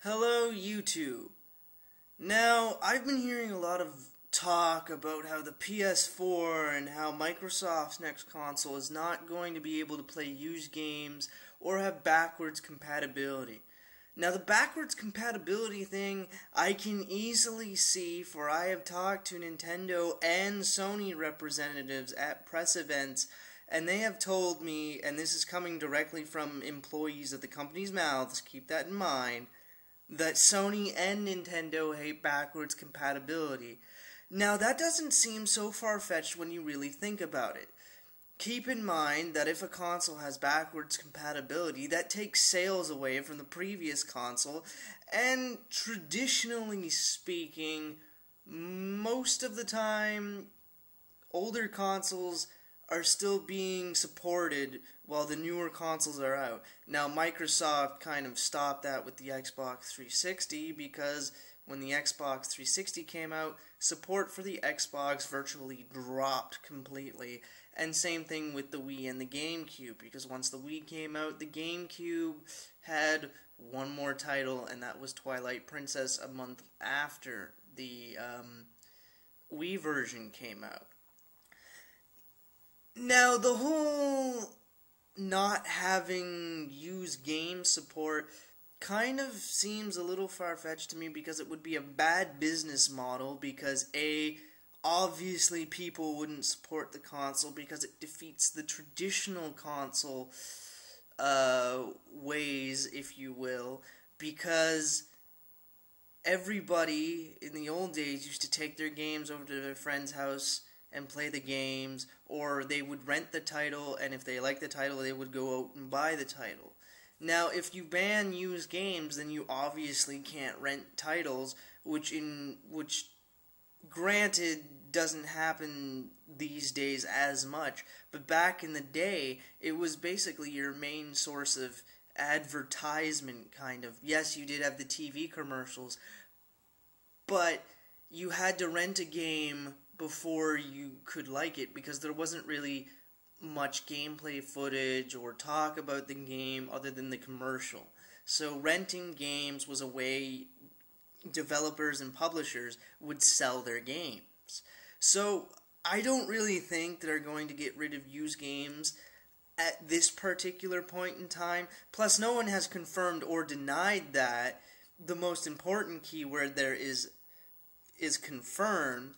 Hello, YouTube. Now, I've been hearing a lot of talk about how the PS4 and how Microsoft's next console is not going to be able to play used games or have backwards compatibility. Now, the backwards compatibility thing I can easily see, for I have talked to Nintendo and Sony representatives at press events, and they have told me, and this is coming directly from employees of the company's mouths, keep that in mind, that Sony and Nintendo hate backwards compatibility. Now, that doesn't seem so far-fetched when you really think about it. Keep in mind that if a console has backwards compatibility, that takes sales away from the previous console, and traditionally speaking, most of the time, older consoles are still being supported while the newer consoles are out. Now, Microsoft kind of stopped that with the Xbox 360 because when the Xbox 360 came out, support for the Xbox virtually dropped completely. And same thing with the Wii and the GameCube, because once the Wii came out, the GameCube had one more title, and that was Twilight Princess a month after the Wii version came out. Now, the whole not having used game support kind of seems a little far-fetched to me, because it would be a bad business model, because obviously people wouldn't support the console because it defeats the traditional console ways, if you will, because everybody in the old days used to take their games over to their friend's house and play the games, or they would rent the title, and if they liked the title, they would go out and buy the title. Now, if you ban used games, then you obviously can't rent titles, which granted doesn't happen these days as much, but back in the day, it was basically your main source of advertisement, kind of. Yes, you did have the TV commercials, but you had to rent a game before you could like it, because there wasn't really much gameplay footage or talk about the game other than the commercial. So renting games was a way developers and publishers would sell their games. So I don't really think they're going to get rid of used games at this particular point in time. Plus, no one has confirmed or denied that. The most important keyword there is confirmed.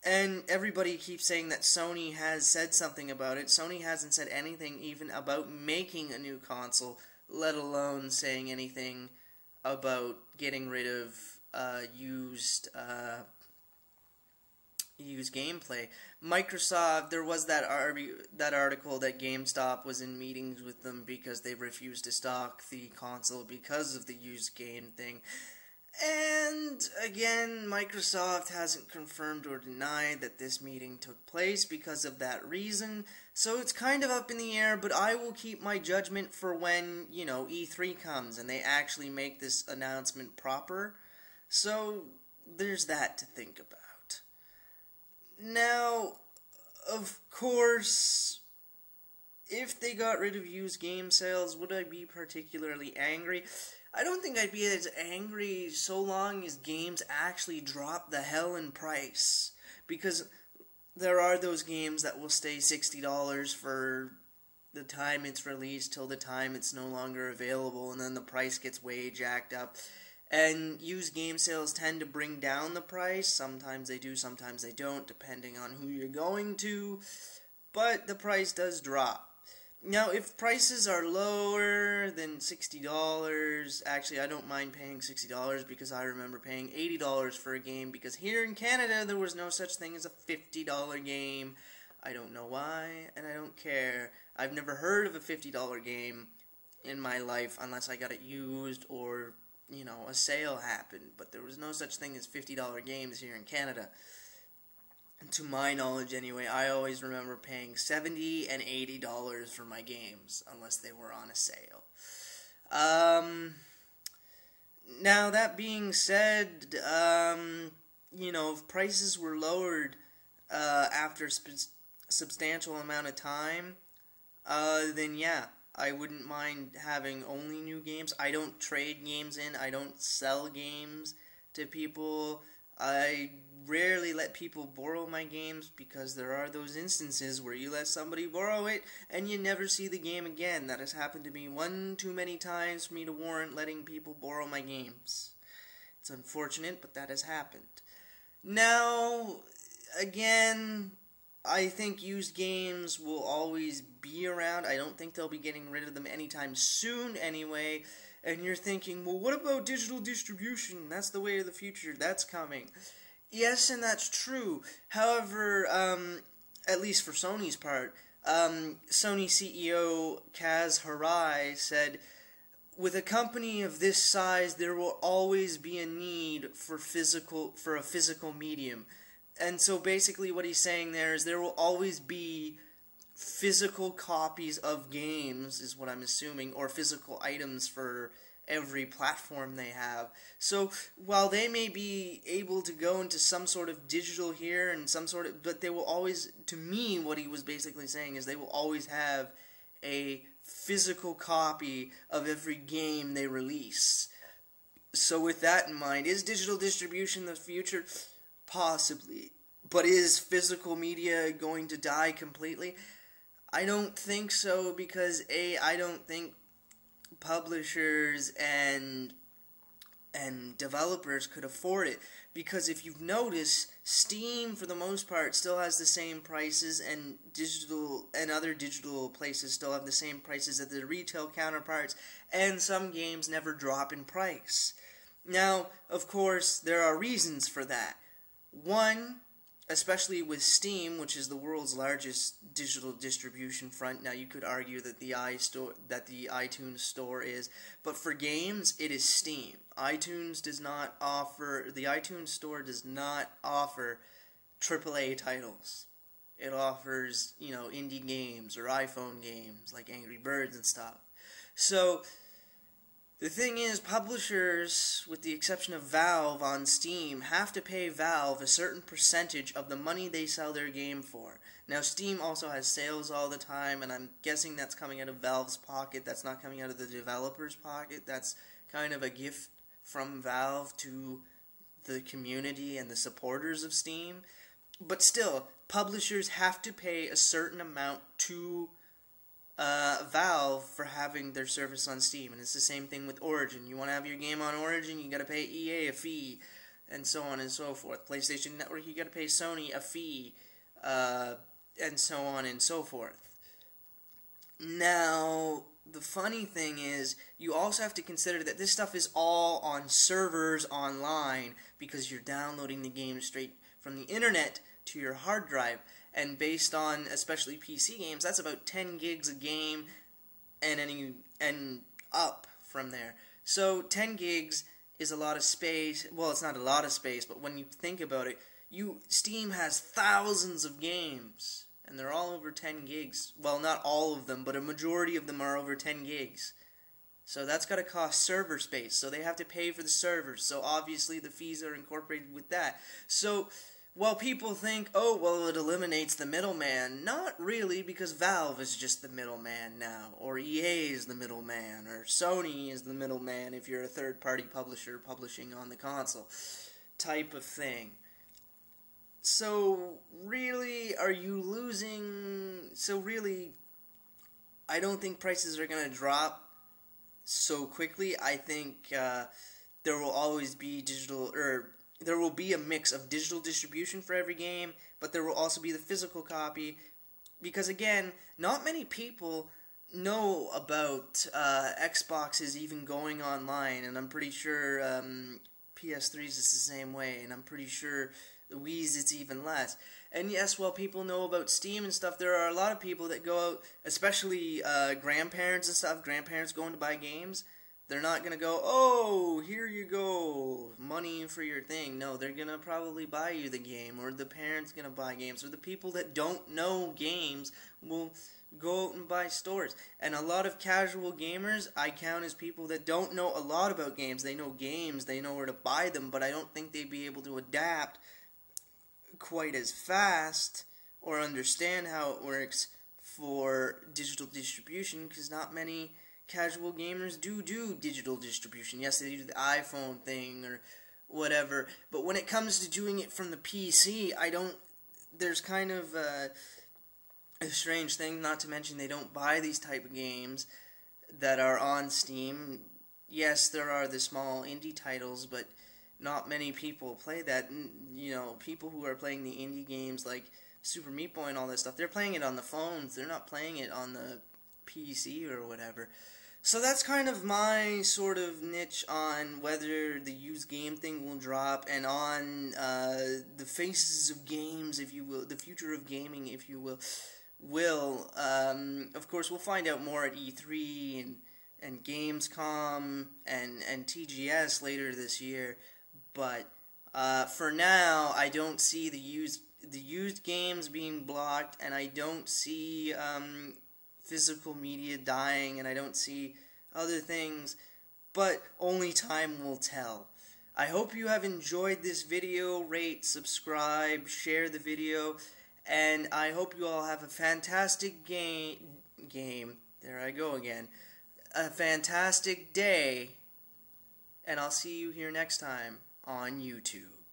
And everybody keeps saying that Sony has said something about it. Sony hasn't said anything even about making a new console, let alone saying anything about getting rid of used gameplay. Microsoft, there was that article that GameStop was in meetings with them because they refused to stock the console because of the used game thing. And again, Microsoft hasn't confirmed or denied that this meeting took place because of that reason, so it's kind of up in the air, but I will keep my judgment for when, E3 comes and they actually make this announcement proper. So, there's that to think about. Now, of course, if they got rid of used game sales, would I be particularly angry? I don't think I'd be as angry so long as games actually drop the hell in price. Because there are those games that will stay $60 for the time it's released till the time it's no longer available, and then the price gets way jacked up. And used game sales tend to bring down the price. Sometimes they do, sometimes they don't, depending on who you're going to. But the price does drop. Now, if prices are lower than $60, actually, I don't mind paying $60 because I remember paying $80 for a game, because here in Canada, there was no such thing as a $50 game. I don't know why, and I don't care. I've never heard of a $50 game in my life unless I got it used or, a sale happened. But there was no such thing as $50 games here in Canada. And to my knowledge, anyway, I always remember paying $70 and $80 for my games, unless they were on a sale. Now, that being said, if prices were lowered after a substantial amount of time, then yeah, I wouldn't mind having only new games. I don't trade games in. I don't sell games to people. I rarely let people borrow my games because there are those instances where you let somebody borrow it and you never see the game again. That has happened to me one too many times for me to warrant letting people borrow my games. It's unfortunate, but that has happened. Now, again, I think used games will always be around. I don't think they'll be getting rid of them anytime soon anyway. And you're thinking, well, what about digital distribution? That's the way of the future. That's coming. Yes, and that's true. However, at least for Sony's part, Sony CEO Kaz Hirai said, with a company of this size, there will always be a need for a physical medium. And so basically what he's saying there is there will always be physical copies of games, is what I'm assuming, or physical items for every platform they have. So while they may be able to go into some sort of digital here and some sort of, but they will always, to me, what he was basically saying is they will always have a physical copy of every game they release. So with that in mind, is digital distribution the future? Possibly. But is physical media going to die completely? I don't think so, because I don't think publishers and developers could afford it. Because if you've noticed, Steam for the most part still has the same prices, and other digital places still have the same prices as their retail counterparts, and some games never drop in price. Now, of course, there are reasons for that. One, especially with Steam, which is the world's largest digital distribution front. Now, you could argue that the iTunes Store is, but for games, it is Steam. The iTunes Store does not offer AAA titles. It offers, indie games or iPhone games like Angry Birds and stuff. So the thing is, publishers, with the exception of Valve on Steam, have to pay Valve a certain percentage of the money they sell their game for. Now, Steam also has sales all the time, and I'm guessing that's coming out of Valve's pocket. That's not coming out of the developer's pocket. That's kind of a gift from Valve to the community and the supporters of Steam. But still, publishers have to pay a certain amount to Valve for having their service on Steam, and it's the same thing with Origin. You want to have your game on Origin, you got to pay EA a fee, and so on and so forth. PlayStation Network, you got to pay Sony a fee, and so on and so forth. Now, the funny thing is, you also have to consider that this stuff is all on servers online, because you're downloading the game straight from the internet to your hard drive. And based on, especially PC games, that's about 10 gigs a game and up from there. So 10 gigs is a lot of space. Well, it's not a lot of space, but when you think about it, Steam has thousands of games, and they're all over 10 gigs. Well, not all of them, but a majority of them are over 10 gigs. So that's got to cost server space, so they have to pay for the servers. So obviously the fees are incorporated with that. So while people think, oh, well, it eliminates the middleman, not really, because Valve is just the middleman now, or EA is the middleman, or Sony is the middleman if you're a third-party publisher publishing on the console, type of thing. So, really, are you losing? So, really, I don't think prices are going to drop so quickly. I think there will always be there will be a mix of digital distribution for every game, but there will also be the physical copy, because again, not many people know about Xboxes even going online, and I'm pretty sure PS3's is the same way, and I'm pretty sure the Wii's it's even less. And yes, while people know about Steam and stuff, there are a lot of people that go out, especially grandparents and stuff, grandparents going to buy games. They're not going to go, oh, here you go, money for your thing. No, they're going to probably buy you the game, or the parent's going to buy games, or the people that don't know games will go out and buy stores. And a lot of casual gamers I count as people that don't know a lot about games. They know games, they know where to buy them, but I don't think they'd be able to adapt quite as fast or understand how it works for digital distribution, because not many casual gamers do digital distribution. Yes, they do the iPhone thing or whatever, but when it comes to doing it from the PC, there's kind of a strange thing, not to mention they don't buy these type of games that are on Steam. Yes, there are the small indie titles, but not many people play that. You know, people who are playing the indie games like Super Meat Boy and all that stuff, they're playing it on the phones, they're not playing it on the PC or whatever. So that's kind of my sort of niche on whether the used game thing will drop, and on the faces of games, if you will, the future of gaming, if you will. Of course, we'll find out more at E3 and Gamescom and TGS later this year. But for now, I don't see the used games being blocked, and I don't see physical media dying, and I don't see other things, but only time will tell. I hope you have enjoyed this video. Rate, subscribe, share the video, and I hope you all have a fantastic there I go again, a fantastic day, and I'll see you here next time on YouTube.